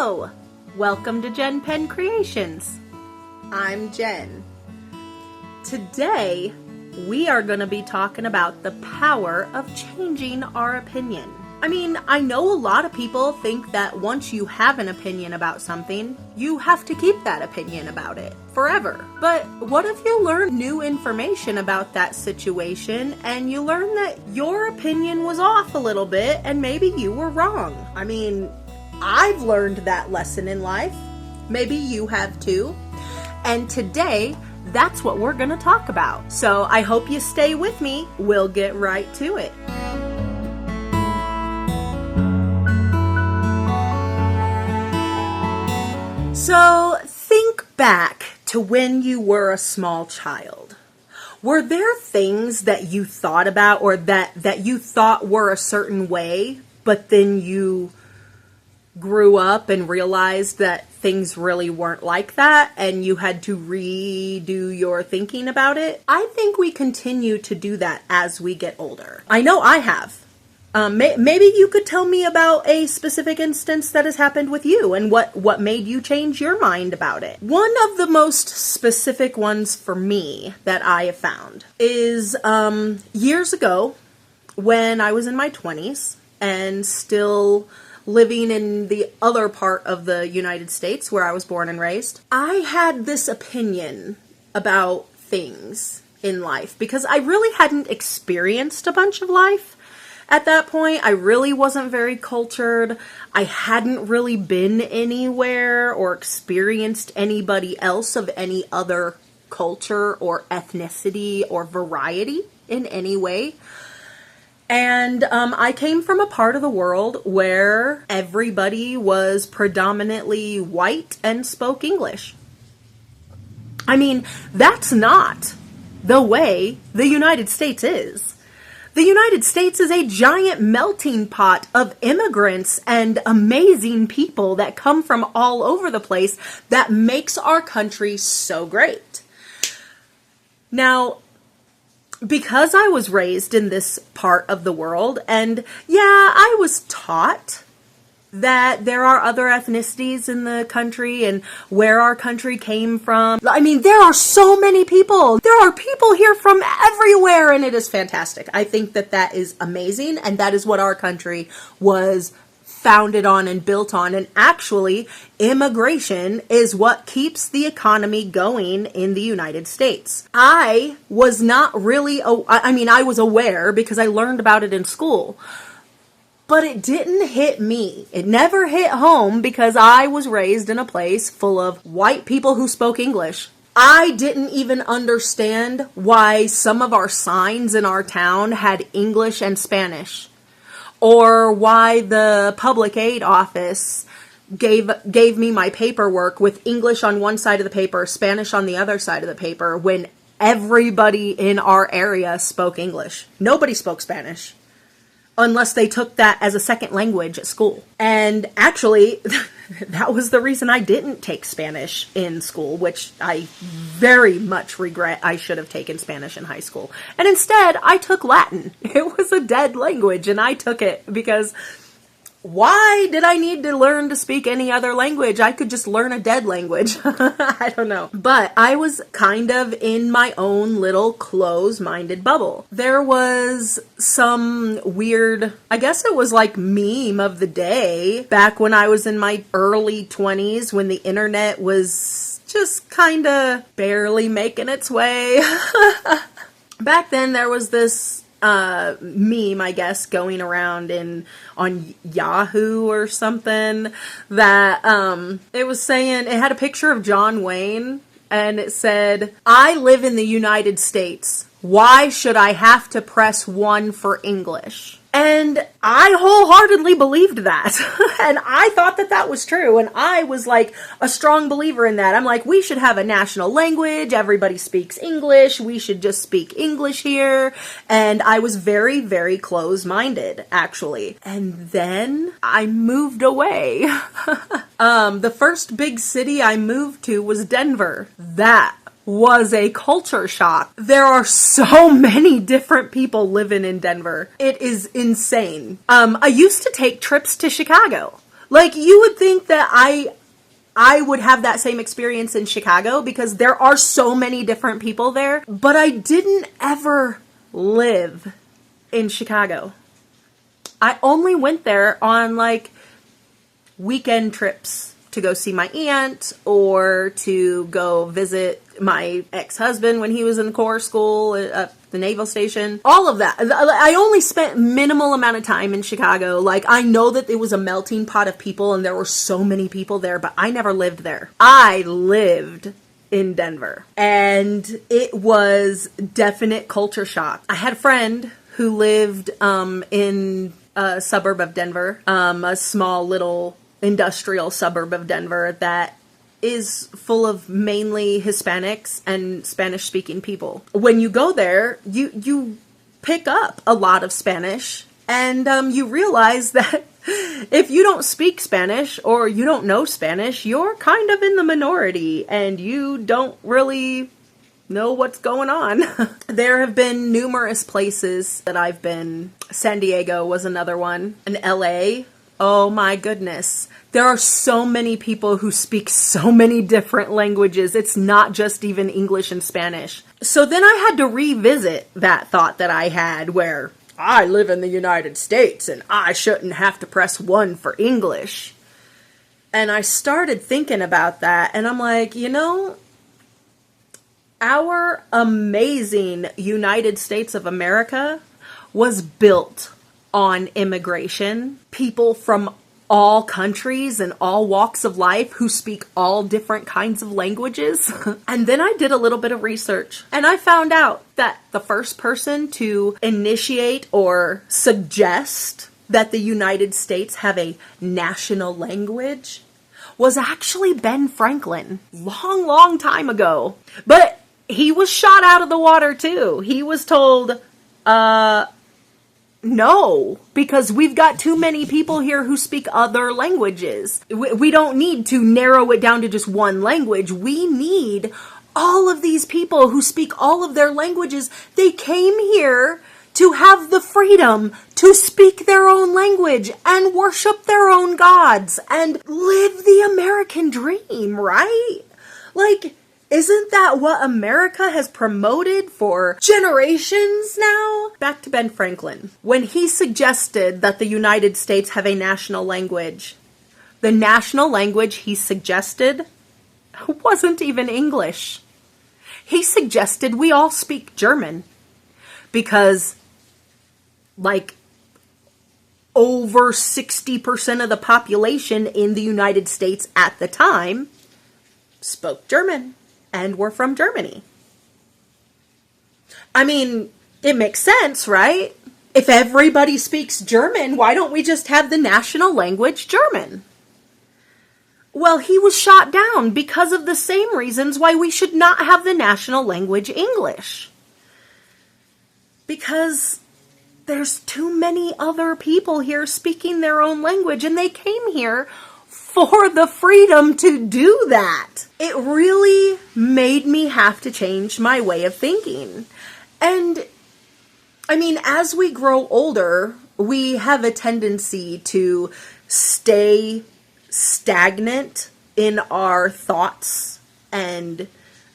Hello! Welcome to JenPenCreations. I'm Jen. Today, we are going to be talking about the power of changing our opinion. I mean, I know a lot of people think that once you have an opinion about something, you have to keep that opinion about it forever. But what if you learn new information about that situation and you learn that your opinion was off a little bit and maybe you were wrong? I mean, I've learned that lesson in life. Maybe you have too. And today, that's what we're going to talk about. So I hope you stay with me. We'll get right to it. So think back to when you were a small child. Were there things that you thought about or that you thought were a certain way, but then you grew up and realized that things really weren't like that and you had to redo your thinking about it? I think we continue to do that as we get older. I know I have. Maybe you could tell me about a specific instance that has happened with you and what made you change your mind about it. One of the most specific ones for me that I have found is years ago when I was in my 20s and still living in the other part of the United States where I was born and raised. I had this opinion about things in life because I really hadn't experienced a bunch of life. At that point, I really wasn't very cultured. I hadn't really been anywhere or experienced anybody else of any other culture or ethnicity or variety in any way. And I came from a part of the world where everybody was predominantly white and spoke English. I mean, that's not the way the United States is. The United States is a giant melting pot of immigrants and amazing people that come from all over the place that makes our country so great. Now, because I was raised in this part of the world, and yeah, I was taught that there are other ethnicities in the country and where our country came from. I mean, there are so many people. There are people here from everywhere, and it is fantastic. I think that that is amazing, and that is what our country was founded on and built on. And actually, immigration is what keeps the economy going in the United States. I was not really, I was aware because I learned about it in school. But it didn't hit me. It never hit home because I was raised in a place full of white people who spoke English. I didn't even understand why some of our signs in our town had English and Spanish, or why the public aid office gave me my paperwork with English on one side of the paper, Spanish on the other side of the paper, when everybody in our area spoke English. Nobody spoke Spanish. Unless they took that as a second language at school. And actually, that was the reason I didn't take Spanish in school, which I very much regret. I should have taken Spanish in high school. And instead, I took Latin. It was a dead language, and I took it because why did I need to learn to speak any other language? I could just learn a dead language. I don't know. But I was kind of in my own little closed-minded bubble. There was some weird, I guess it was like meme of the day back when I was in my early 20s when the internet was just kind of barely making its way. Back then there was this meme, I guess, going around on Yahoo or something that it was saying, it had a picture of John Wayne and it said, "I live in the United States. Why should I have to press 1 for English?" And I wholeheartedly believed that. And I thought that that was true. And I was like a strong believer in that. I'm like, we should have a national language. Everybody speaks English. We should just speak English here. And I was very, very close-minded, actually. And then I moved away. The first big city I moved to was Denver. That was a culture shock. There are so many different people living in Denver. It is insane. I used to take trips to Chicago. Like, you would think that I would have that same experience in Chicago because there are so many different people there, but I didn't ever live in Chicago. I only went there on like weekend trips to go see my aunt or to go visit my ex-husband when he was in Corps school at the naval station. All of that. I only spent minimal amount of time in Chicago. Like, I know that it was a melting pot of people and there were so many people there, but I never lived there. I lived in Denver, and it was definite culture shock. I had a friend who lived in a suburb of Denver, a small little industrial suburb of Denver that is full of mainly Hispanics and Spanish-speaking people. When you go there, you pick up a lot of Spanish, and you realize that if you don't speak Spanish or you don't know Spanish, you're kind of in the minority, and you don't really know what's going on. There have been numerous places that I've been. San Diego was another one. And LA, oh my goodness. There are so many people who speak so many different languages. It's not just even English and Spanish. So then I had to revisit that thought that I had where I live in the United States and I shouldn't have to press 1 for English. And I started thinking about that, and I'm like, you know, our amazing United States of America was built on immigration. People from all countries and all walks of life who speak all different kinds of languages. And then I did a little bit of research, and I found out that the first person to initiate or suggest that the United States have a national language was actually Ben Franklin. Long time ago. But he was shot out of the water too. He was told, no, because we've got too many people here who speak other languages. We don't need to narrow it down to just one language. We need all of these people who speak all of their languages. They came here to have the freedom to speak their own language and worship their own gods and live the American dream, right? Like, isn't that what America has promoted for generations now? Back to Ben Franklin. When he suggested that the United States have a national language, the national language he suggested wasn't even English. He suggested we all speak German because, like, over 60% of the population in the United States at the time spoke German and were from Germany. I mean, it makes sense, right? If everybody speaks German, why don't we just have the national language German? Well, he was shot down because of the same reasons why we should not have the national language English. Because there's too many other people here speaking their own language, and they came here for the freedom to do that. It really made me have to change my way of thinking. And I mean, as we grow older, we have a tendency to stay stagnant in our thoughts and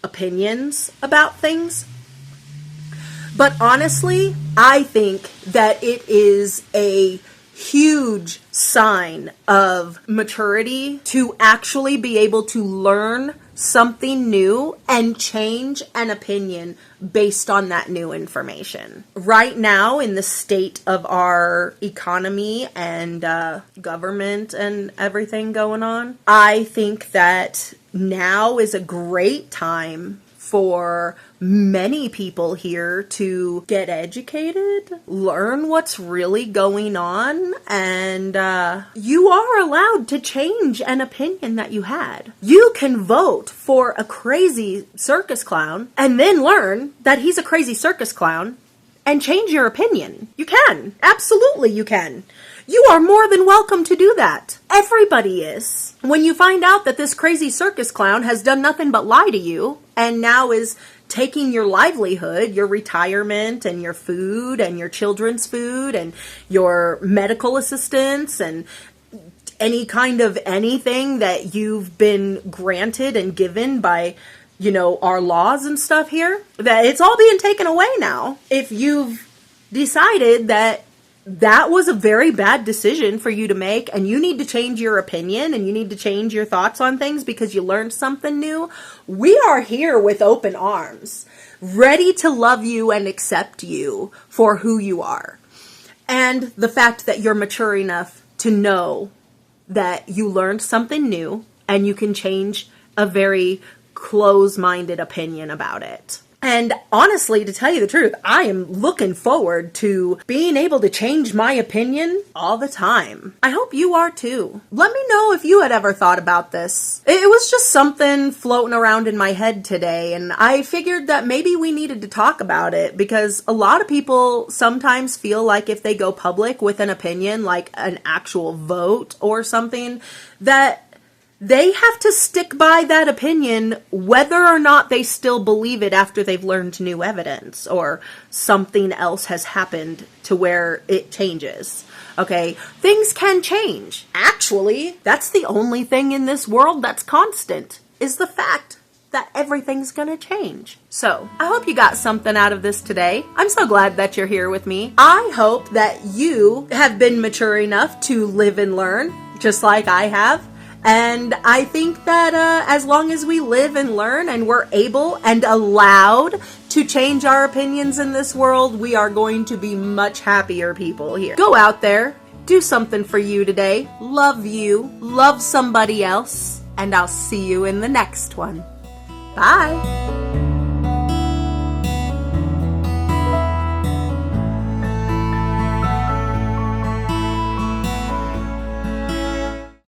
opinions about things. But honestly, I think that it is a huge sign of maturity to actually be able to learn something new and change an opinion based on that new information. Right now, in the state of our economy and government and everything going on, I think that now is a great time for many people here to get educated, learn what's really going on, and you are allowed to change an opinion that you had. You can vote for a crazy circus clown and then learn that he's a crazy circus clown and change your opinion. You can. Absolutely you can. You are more than welcome to do that. Everybody is. When you find out that this crazy circus clown has done nothing but lie to you and now is taking your livelihood, your retirement and your food and your children's food and your medical assistance and any kind of anything that you've been granted and given by, our laws and stuff here, that it's all being taken away now. If you've decided that was a very bad decision for you to make and you need to change your opinion and you need to change your thoughts on things because you learned something new, we are here with open arms, ready to love you and accept you for who you are. And the fact that you're mature enough to know that you learned something new and you can change a very close-minded opinion about it. And honestly, to tell you the truth, I am looking forward to being able to change my opinion all the time. I hope you are too. Let me know if you had ever thought about this. It was just something floating around in my head today, and I figured that maybe we needed to talk about it because a lot of people sometimes feel like if they go public with an opinion, like an actual vote or something, that they have to stick by that opinion whether or not they still believe it after they've learned new evidence or something else has happened to where it changes. Okay, things can change. Actually, that's the only thing in this world that's constant, is the fact that everything's gonna change. So, I hope you got something out of this today. I'm so glad that you're here with me. I hope that you have been mature enough to live and learn, just like I have. And I think that as long as we live and learn and we're able and allowed to change our opinions in this world, we are going to be much happier people here. Go out there, do something for you today, love you, love somebody else, and I'll see you in the next one. Bye!